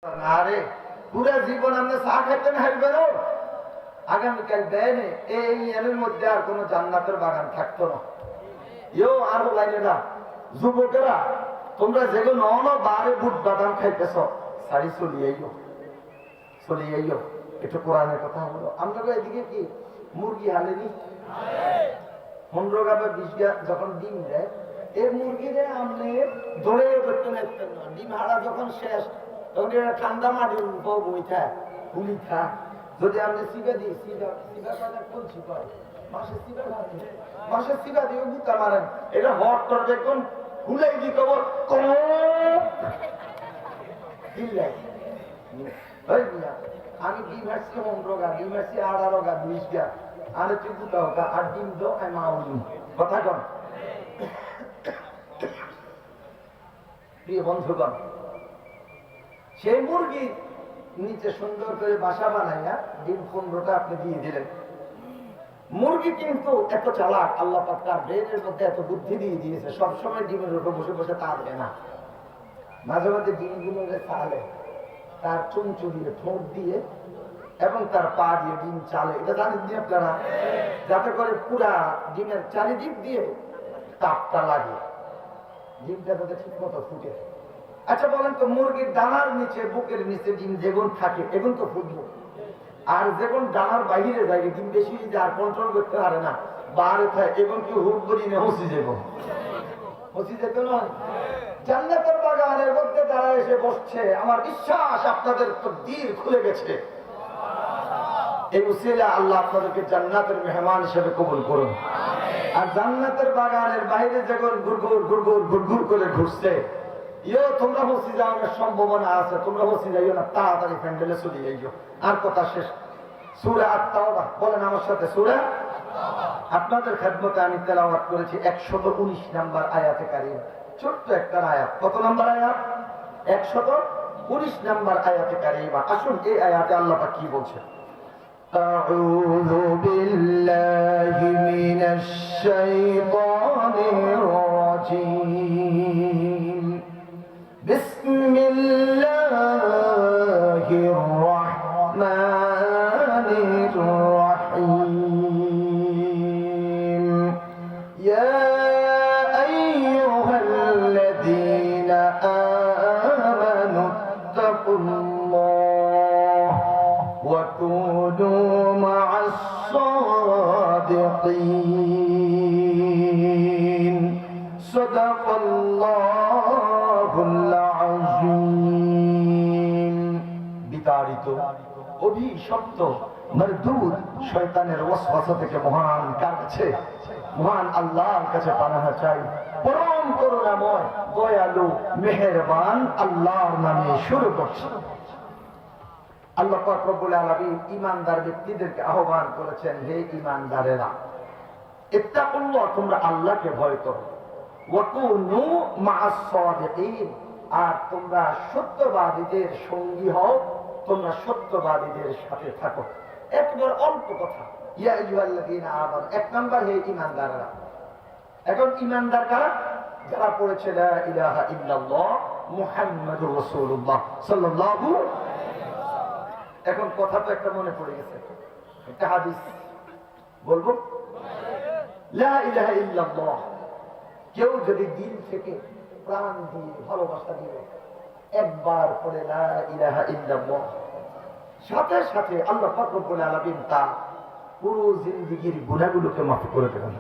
আরে পুরা জীবন আপনি চা খাইতেন হারবেন আগামীকাল দেয়নি এই এর মধ্যে আর কোন জান্নাতের বাগান থাকতো না। ইও আর লাইনে না যুবকেরা তোমরা যেগুলো বারে বুট বাদাম খাইতেছ সারি চলিয়ে একটু কোরআনের কথা হলো। আমরা এদিকে কি মুরগি হালেনি 15 গা বা 20 গা যখন ডিম দেয় এই মুরগিরে আপনি ধরে ধরতে লাগতেন না। ডিম হারা যখন শেষ তখন এটা ঠান্ডা মাটির বইটা গুলি খা যদি আপনি সিবা দিই সিবা খুলছি পাই মাসে সিবা দিয়ে গুতা মারেন এটা হট টর দেখুন খুলেই দিত আমি ডিম হাসছি 15 গা ডিম হাসছি 18 গা 20 গা আরে তুই গুতা হোকা আর ডিম দো আমি মাউলি কথা কন। প্রিয় বন্ধুগণ সেই মুরগি নিচে সুন্দর করে বাসা বানাইয়া ডিম 15টা আপনি দিয়ে দিলেন। মুরগি কিন্তু এত চালাক, আল্লাহ পাক তার ব্রেনের মধ্যে এত বুদ্ধি দিয়ে দিয়েছে, সবসময় ডিমের উপর বসে বসে তাড়বে না, মাঝে মাঝে ডিমগুলো চালে তার চুমচু দিয়ে ঠোঁট দিয়ে এবং তার পা দিয়ে ডিম চালে। এটা জানেন নি আপনারা? যাতে করে পুরা ডিমের চারিদিক দিয়ে তাপটা লাগে, ডিমটা যাতে ঠিক মতো ফুটে। আচ্ছা বলেন তো মুরগির ডানার নিচে বুকের নিচে ডিম যেগুন থাকে এগুন তো ফুটবো, আর যেগুন ডানার বাইরে যায় ডিম বেশি আর কন্ট্রোল করতে পারে না বাইরে থাকে এগুন কি হুট করি না হসি যেত নয়। জান্নাতের বাগানের মধ্যে যারা এসে বসছে আমার বিশ্বাস আপনাদের তকদীর খুলে গেছে। এই উসিলা আল্লাহ আপনাদেরকে জান্নাতের মেহমান হিসেবে কবুল করুন। আর জান্নাতের বাগানের বাইরে যখন গুড়গুড় করে ঘুরছে তোমরা বসি যাওয়ার সম্ভাবনা আছে, তোমরা বসি যাইও না, তাড়াতাড়ি প্যান্ডেলে চলে যাইও। আর কথা শেষ। সূরা আত-তাওবা বলেন আমার সাথে, সূরা আপনাদের খেদমতে আমি তেলাওয়াত করেছি 119 নম্বর আয়াতে কারিমা, ছোট্ট একটা আয়াত। কত নম্বর আয়াত? 119 নম্বর আয়াতে কারিমা। আসুন এই আয়াতে আল্লাহ পাক কি বলছেন। আউযু বিল্লাহি মিনাশ শাইতানির রাজীম। বিসমিল্লাহির রাহমানির রাহিম। ইয়া আইয়ুহাল্লাযীনা আমানু তাকুল্লাহ ওয়া কুনু মা'আস সাদিকিন। সাদাকাল্লাহুল আযীম। বিতাড়িত, অভিশপ্ত, মরদুদ শয়তানের ওয়াসওয়াসা থেকে মহান কার কাছে? মহান আল্লাহর কাছে পানাহ চাই। পরম করুণাময়, দয়ালু, মেহেরবান আল্লাহর নামে শুরু করছি। আল্লাহ পাক রব্বুল আলামিন ঈমানদার ব্যক্তিদেরকে আহ্বান করেছেন, হে ঈমানদারেরা ইত্তাকুল্লাহ, তোমরা আল্লাহকে ভয় করো, ওয়া কুনু মা'আস সাদিকিন, আর তোমরা সত্যবাদীদের সঙ্গী হও, তোমরা সত্যবাদীদের সাথে থাকো। একবার অল্প কথা, ইয়া আইয়ুহাল্লাযীনা আমানু, এক নাম্বার হে ঈমানদাররা। এখন ঈমানদার কারা? যারা পড়েছে লা ইলাহা ইল্লাল্লাহ মুহাম্মাদুর রাসূলুল্লাহ সাল্লাল্লাহু। এখন কথা তো একটা মনে পড়ে গেছে, একটা হাদিস বলবো। লা ইলাহা ইল্লাল্লাহ, কেউ যদি দিল থেকে প্রাণ দিয়ে ভালোবাসা দিয়ে একবার পড়ে লা ইলাহা ইল্লাল্লাহ, সাথে সাথে আল্লাহ পাক রব্বুল আলামিন তার পুরো জিন্দেগীর গুনাহগুলোকে মাফ করে দেবেন।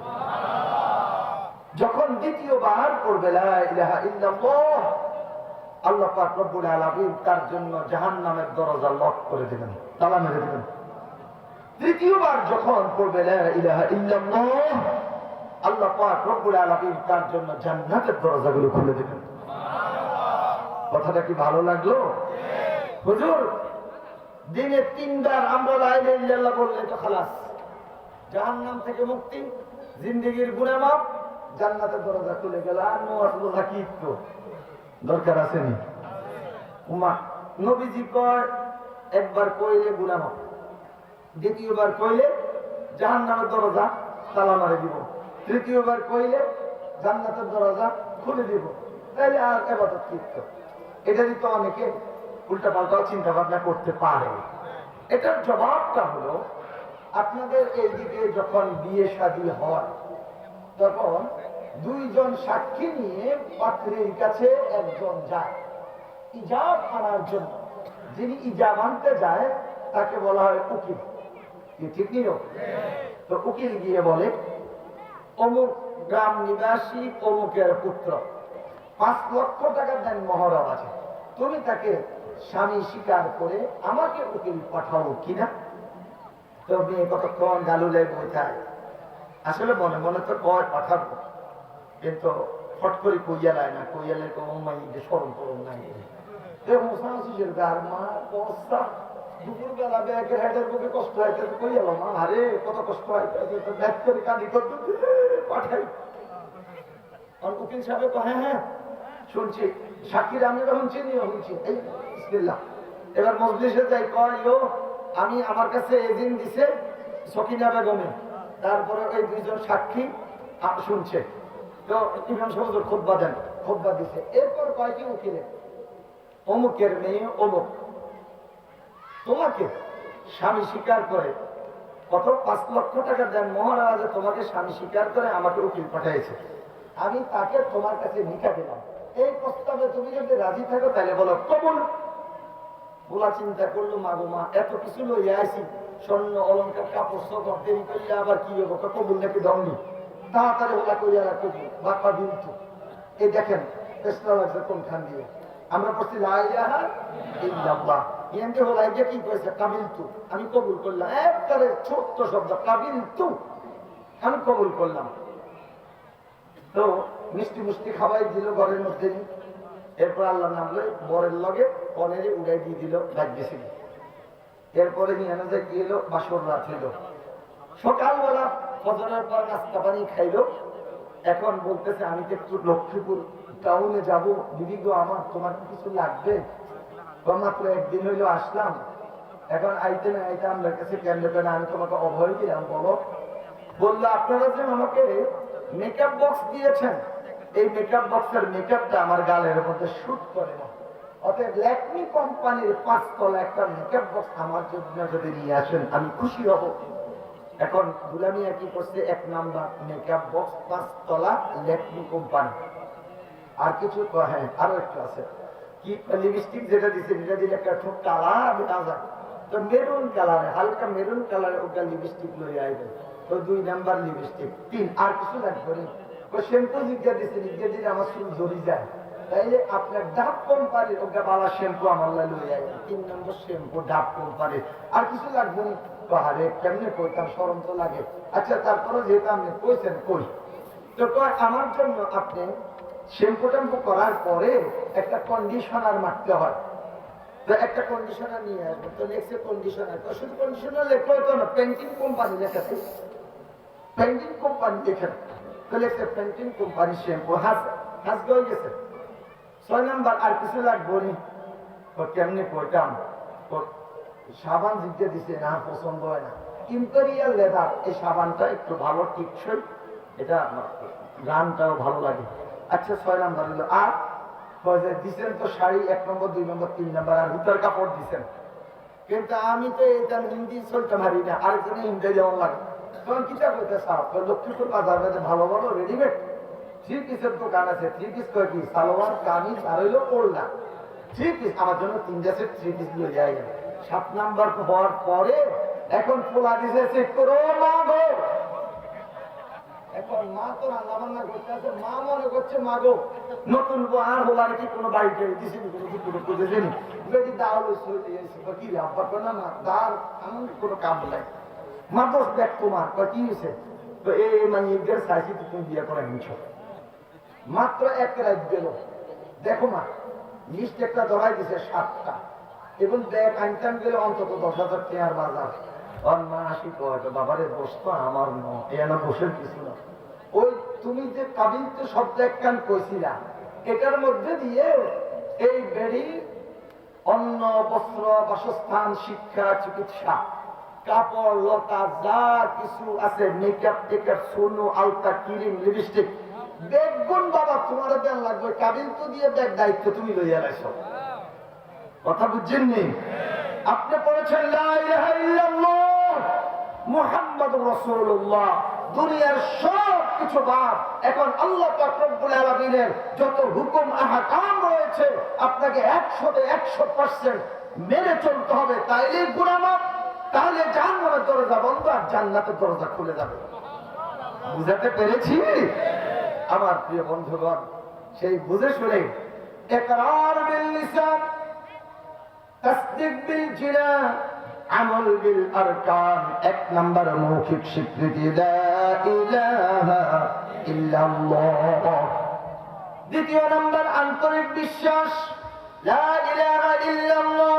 যখন দ্বিতীয়বার পড়বে লা ইলাহা ইল্লাল্লাহ, আল্লাহ পাক রব্বুল আলামিন তার জন্য জাহান্নামের দরজা লক করে দেবেন, তালা মেরে দেবেন। তৃতীয়বার যখন পড়বে লা ইলাহা ইল্লাল্লাহ, আল্লাহ পাক রব্বুল আলামিন তার জন্য জান্নাতের দরজাগুলো খুলে দেবেন। কথাটা কি ভালো লাগলো? হুজুর দিনে 3 বার আমরা লা ইলাহা ইল্লাল্লাহ বললে তো খালাস, জাহান্নাম থেকে মুক্তি, জিন্দেগীর গুনাহ মাফ, জান্নাতের দরজা খুলে গেল। আর নওয়াজুল্লাহ কি তো দরকার আছে নি? উমা নবীজি কয় একবার কইলে গুনাহ মাফ, দ্বিতীয়বার কইলে জাহান্নামের দরজা তালা মারে দিব, তৃতীয়বার কইলে জান্নাতের দরজা খুলে দিব। তাইলে আর ইবাদত কি? এটারই তো অনেকে উল্টা পাল্টাও চিন্তা ভাবনা করতে পারে। এটার জবাবটা হলো, আপনাদের এইদিকে যখন বিয়ে শাদী হয় তখন দুইজন সাক্ষী নিয়ে পাত্রীর কাছে একজন যায় ইজাব আনার জন্য। যিনি ইজাব আনতে যায় তাকে বলা হয় উকিল, ঠিক নিও। তো উকিল গিয়ে বলে, অমুক গ্রাম নিবাসী অমুকের পুত্র 5 লক্ষ টাকা দেন মহরম আছে, তুমি তাকে স্বামী স্বীকার করে আমাকে উকিল পাঠাও কিনা। তো মেয়ে কতক্ষণ গালুলে বইথায়, আসলে মনে মনে তো কয় পাঠাবো, কিন্তু ফট করে কইয়া লায় না, কইয়ালে স্মরণ করুন নাই। দুপুর বেলা ব্যাগের হেডের বুকে কষ্ট হইতেছে, কইয়া মা আরে কত কষ্ট হইতেছে, ব্যাগ করে কাঁদি পাঠাই। উকিল সাহেব হ্যাঁ হ্যাঁ শুনছি, সাক্ষীর আমি যখন চিনি শুনছি। এই বিসমিল্লাহ, এবার মজলিসে যাই, কয় আমি আমার কাছে এদিন দিছে সকিনা বেগমে, তারপরে এই দুইজন সাক্ষী শুনছে। তো ইমাম সাহেব খুতবা দেন, খুতবা দিছে। এরপর কয় কি উকিলে, অমুকের মেয়ে অমুক তোমাকে স্বামী স্বীকার করে, কত 5 লক্ষ টাকা দেন মহারাজ, তোমাকে স্বামী স্বীকার করে আমাকে উকিল পাঠাইছে, আমি তাকে তোমার কাছে নিকা দিলাম, এই প্রস্তাবে তুমি যদি রাজি থাকো তাহলে বলো কবুল। বলা চিন্তা করলো, মাগো মা এত কিছু লইয়া আসি, স্বর্ণ অলঙ্কার কাপড় সবর দেরি করলে আবার কি হবো, কবুল নাকি দমনি, তাড়াতাড়ি ওলা কইয়া কবুল বা কাবিল। এই দেখেন চেষ্টা লাগছে কোনখান দিয়ে, আমরা পড়ছি লা ইলাহা ইল্লাল্লাহ, ইয়ানকে হলাই যে কি কইছে কাবিলতু, আমি কবুল করলাম, একবারে ছোট্ট শব্দ কাবিলতু, আমি কবুল করলাম। তো মিষ্টি মুষ্টি খাওয়াই দিল ঘরের মধ্যে। এরপর আল্লাহ নামলে বরের লগে পনেরে উড়াই দিয়ে দিল রাজ্যছিল। এরপরে নিয়ে আনা যায় কি এলো, বাসর রাত হইল। সকালবেলা ফজরের পর নাস্তা পানি খাইলো। এখন বলতেছে আমি তো একটু লক্ষ্মীপুর টাউনে যাব, দিদি গো আমার তোমার কিছু লাগবে, মাত্র একদিন হইলো আসলাম, এখন আইতে না আইতে আমার কাছে কেন্দ্র করে আমি তোমাকে অভয় দিলাম, বলো। বললো আপনারা যে আমাকে মেকআপ বক্স দিয়েছেন, এই মেকআপ বক্সের মেকআপটা আমার গালের মধ্যে শুট করে না, অতএব ল্যাকমি কোম্পানির 5 তলা একটা মেকআপ বক্স আমার জন্য যদি নিয়ে আসেন আমি খুশি হব। এখন দুলামিয়া কি করছে, 1 নাম্বার মেকআপ বক্স 5 তলা ল্যাকমি কোম্পানি। আর কিছু হ্যাঁ আরো একটা আছে, কি লিপস্টিক যেটা দিচ্ছে, যেটা দিলে একটা ঠোঁট কালা দেখা যায়, তো মেরুন কালারে, হালকা মেরুন কালারে ওটা লিপস্টিক লইয়া আইবে। তো 2 নাম্বার লিপস্টিক। 3 আর কিছু লাগবে না। শ্যাম্পু জিজ্ঞা দিচ্ছে, জিজ্ঞা দিলে আমার চুল ঝরি যায়, তাইলে আপনার ডাব কোম্পানির ওটা বালা শ্যাম্পু আমার লইয়া আইবে। 3 নম্বর শ্যাম্পু ডাব কোম্পানির। আর কিছু লাগবে না। আরে কেমনে কইতাম, শরম তো লাগে। আচ্ছা তারপরে যেহেতু আপনি কইছেন কই, তো আমার জন্য আপনি শ্যাম্পু ট্যাম্পু করার পরে একটা কন্ডিশনার মারতে হয়, তো একটা কন্ডিশনার নিয়ে আসবো। তো লেখছে কন্ডিশনার, তো শুধু কন্ডিশনার লেখা হতো না, পেন্টিং কোম্পানি লেখাছে, পেন্টিং কোম্পানি দেখেন, তো লেখছে পেন্টিং কোম্পানি শ্যাম্পু। হাস হয়ে গেছে। 6 নাম্বার আর কিছু লাগবো নি। কেমনি কইতাম, সাবান জিজ্ঞে দিছে, না পছন্দ হয় না, ইম্পেরিয়াল লেদার, এই সাবানটা একটু ভালো টিকসই, এটা গানটাও ভালো লাগে। আচ্ছা 6 নাম্বার হলো। আর দিচ্ছেন তো শাড়ি 1 নম্বর 2 নম্বর 3 নম্বর, আর হুতার কাপড় দিচ্ছেন, কিন্তু আমি তো এটা হিন্দি চলতে পারি না, আরেকজনে হিন্দি যেমন লাগে, তখন কিটা করতে চাও, লক্ষ্মীপুর বাজারে ভালো ভালো রেডিমেড 3 পিসের দোকান আছে। 3 পিস কয় কি, সালোয়ার কামিজ আর হইলো ওড়না, 3 পিস আমার জন্য 3 ড্রেসের 3 পিস নিয়ে যাই। 7 নাম্বার হওয়ার পরে এখন পোলা দিছে চেক করো মা গো, এখন মা তো রান্না বান্না করতে আছে, মা মনে করছে মা গো নতুন আর হলার কি কোনো বাড়িতে দিছি যদি দাও কি আব্বা করে না, দার এমন কোনো কাম নাই, মা দোষ দেখ তোমার কি হয়েছে, তো এই মানে চাইছি তুমি বিয়ে করে নিছ। মাত্র 1 রাত গেল, দেখো মা লিস্ট একটা ধরাই দিছে 7টা, এবং ব্যাগ আনতাম গেলে অন্তত 10,000 টাকার বাজার। আর মা আসি কয় বাবারে বসতো আমার না বসের কিছু না, ওই তুমি যে কাবিল শব্দ একখান কইছিলা, এটার মধ্যে দিয়ে এই বেড়ি অন্ন বস্ত্র বাসস্থান শিক্ষা চিকিৎসা কাপড় লতা যা কিছু আছে, মেকআপ টেকআপ সোনো আলতা ক্রিম লিপস্টিক বেগুন বাবা তোমার দেন লাগবে, কাবিল তো দিয়ে ব্যাগ দায়িত্ব তুমি লইয়া রাখছো। কথা বুঝছেননি? আপনি পড়েছেন লা ইলাহা ইল্লাল্লাহ মুহাম্মাদুর রাসূলুল্লাহ, দুনিয়ার সব কিছু বাদ, এখন আল্লাহ পাক রব্বুল আলামিনের যত হুকুম আহকাম রয়েছে আপনাকে 100% মেনে চলতে হবে, তাইলেই গুনাহ মাফ, তাহলে জাহান্নামের দরজা বন্ধ আর জান্নাতের দরজা খুলে যাবে। বুঝাতে পেরেছি? আমার প্রিয় বন্ধুগণ, সেই বুঝে শুনে ইকরার বিল লিসান, তাসদীক বিল জিনান, আমল বিল আরকান, এক নাম্বার মৌখিক স্বীকৃতি লা ইলাহা ইল্লাল্লাহ। দ্বিতীয় নাম্বার আন্তরিক বিশ্বাস লা ইলাহা ইল্লাল্লাহ।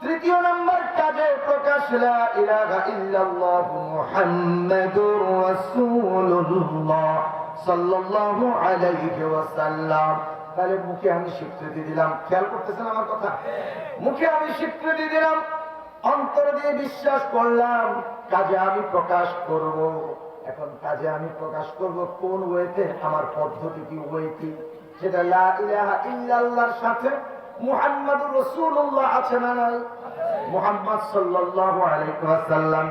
তৃতীয় নাম্বার কাজে প্রকাশ লা ইলাহা ইল্লাল্লাহ মুহাম্মাদুর রাসূলুল্লাহ সাল্লাল্লাহু আলাইহি ওয়াসাল্লাম। তাহলে মুখে আমি স্বীকৃতি দিলাম, খেয়াল করতেছেন আমার কথা? মুখে আমি স্বীকৃতি দিলাম, অন্তর দিয়ে বিশ্বাস করলাম, কাজে আমি প্রকাশ করব। এখন কাজে আমি প্রকাশ করব কোন ওয়েতে? আমার পদ্ধতি কি, ওয়ে কি? সেটা লা ইলাহা ইল্লাল্লাহর সাথে মুহাম্মাদুর রাসূলুল্লাহ আছে না নাই? মুহাম্মদ সাল্লাল্লাহু আলাইহি ওয়াসাল্লাম